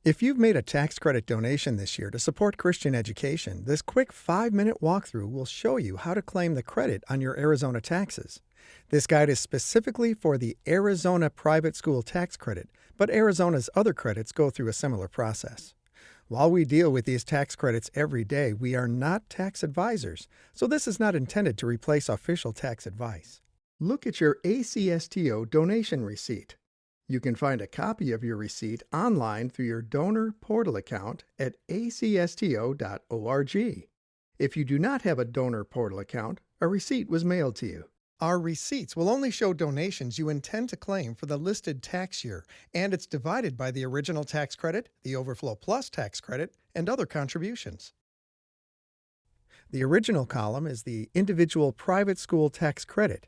If you've made a tax credit donation this year to support Christian education, this quick 5-minute walkthrough will show you how to claim the credit on your Arizona taxes. This guide is specifically for the Arizona Private School Tax Credit, but Arizona's other credits go through a similar process. While we deal with these tax credits every day, we are not tax advisors, so this is not intended to replace official tax advice. Look at your ACSTO donation receipt. You can find a copy of your receipt online through your donor portal account at acsto.org. If you do not have a donor portal account, a receipt was mailed to you. Our receipts will only show donations you intend to claim for the listed tax year, and it's divided by the original tax credit, the Overflow Plus tax credit, and other contributions. The original column is the individual private school tax credit.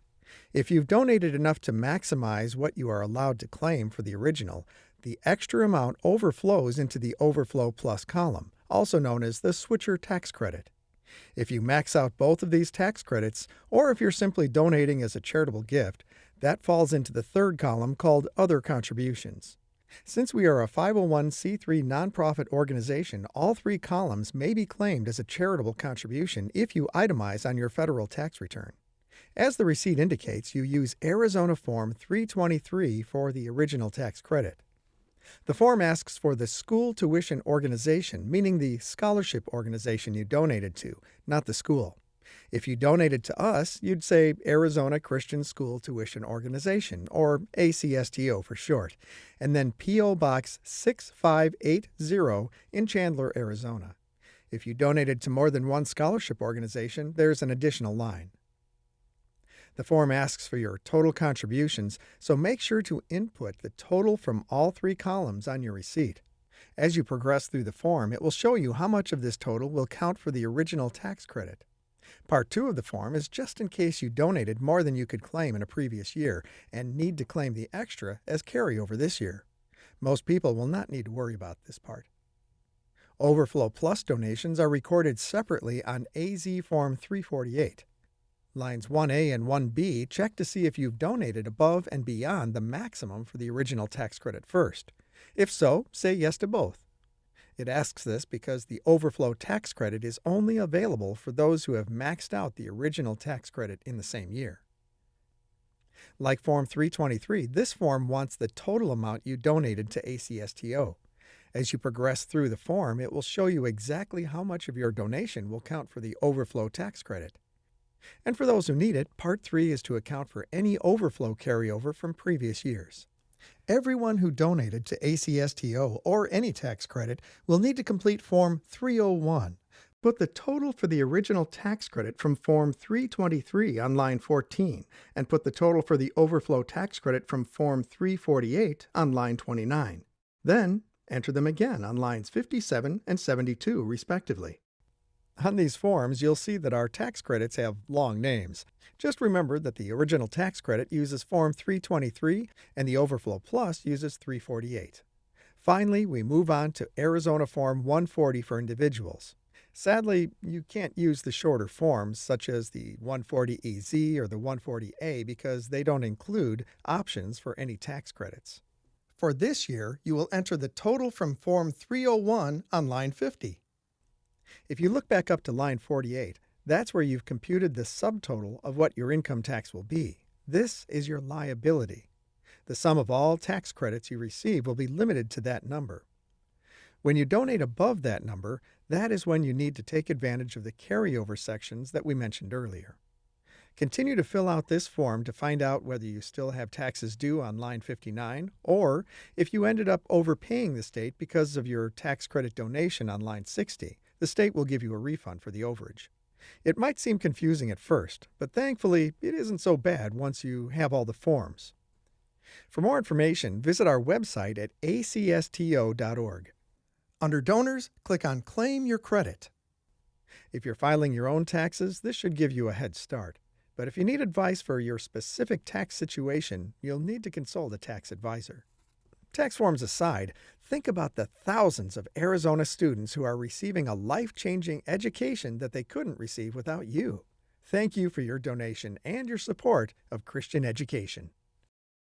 If you've donated enough to maximize what you are allowed to claim for the original, the extra amount overflows into the Overflow Plus column, also known as the Switcher tax credit. If you max out both of these tax credits, or if you're simply donating as a charitable gift, that falls into the third column called Other Contributions. Since we are a 501c3 nonprofit organization, all three columns may be claimed as a charitable contribution if you itemize on your federal tax return. As the receipt indicates, you use Arizona Form 323 for the original tax credit. The form asks for the school tuition organization, meaning the scholarship organization you donated to, not the school. If you donated to us, you'd say Arizona Christian School Tuition Organization, or ACSTO for short, and then P.O. Box 6580 in Chandler, Arizona. If you donated to more than one scholarship organization, there's an additional line. The form asks for your total contributions, so make sure to input the total from all three columns on your receipt. As you progress through the form, it will show you how much of this total will count for the original tax credit. Part 2 of the form is just in case you donated more than you could claim in a previous year and need to claim the extra as carryover this year. Most people will not need to worry about this part. Overflow Plus donations are recorded separately on AZ Form 348. Lines 1A and 1B check to see if you've donated above and beyond the maximum for the original tax credit first. If so, say yes to both. It asks this because the overflow tax credit is only available for those who have maxed out the original tax credit in the same year. Like Form 323, this form wants the total amount you donated to ACSTO. As you progress through the form, it will show you exactly how much of your donation will count for the overflow tax credit. And for those who need it, Part 3 is to account for any overflow carryover from previous years. Everyone who donated to ACSTO or any tax credit will need to complete Form 301. Put the total for the original tax credit from Form 323 on line 14, and put the total for the overflow tax credit from Form 348 on line 29. Then, enter them again on lines 57 and 72, respectively. On these forms, you'll see that our tax credits have long names. Just remember that the original tax credit uses Form 323 and the Overflow Plus uses 348. Finally, we move on to Arizona Form 140 for individuals. Sadly, you can't use the shorter forms such as the 140EZ or the 140A because they don't include options for any tax credits. For this year, you will enter the total from Form 301 on line 50. If you look back up to line 48, that's where you've computed the subtotal of what your income tax will be. This is your liability. The sum of all tax credits you receive will be limited to that number. When you donate above that number, that is when you need to take advantage of the carryover sections that we mentioned earlier. Continue to fill out this form to find out whether you still have taxes due on line 59, or if you ended up overpaying the state because of your tax credit donation on line 60. The state will give you a refund for the overage. It might seem confusing at first, but thankfully it isn't so bad once you have all the forms. For more information, visit our website at acsto.org. Under Donors, click on Claim Your Credit. If you're filing your own taxes, this should give you a head start. But if you need advice for your specific tax situation, you'll need to consult a tax advisor. Tax forms aside, think about the thousands of Arizona students who are receiving a life-changing education that they couldn't receive without you. Thank you for your donation and your support of Christian education.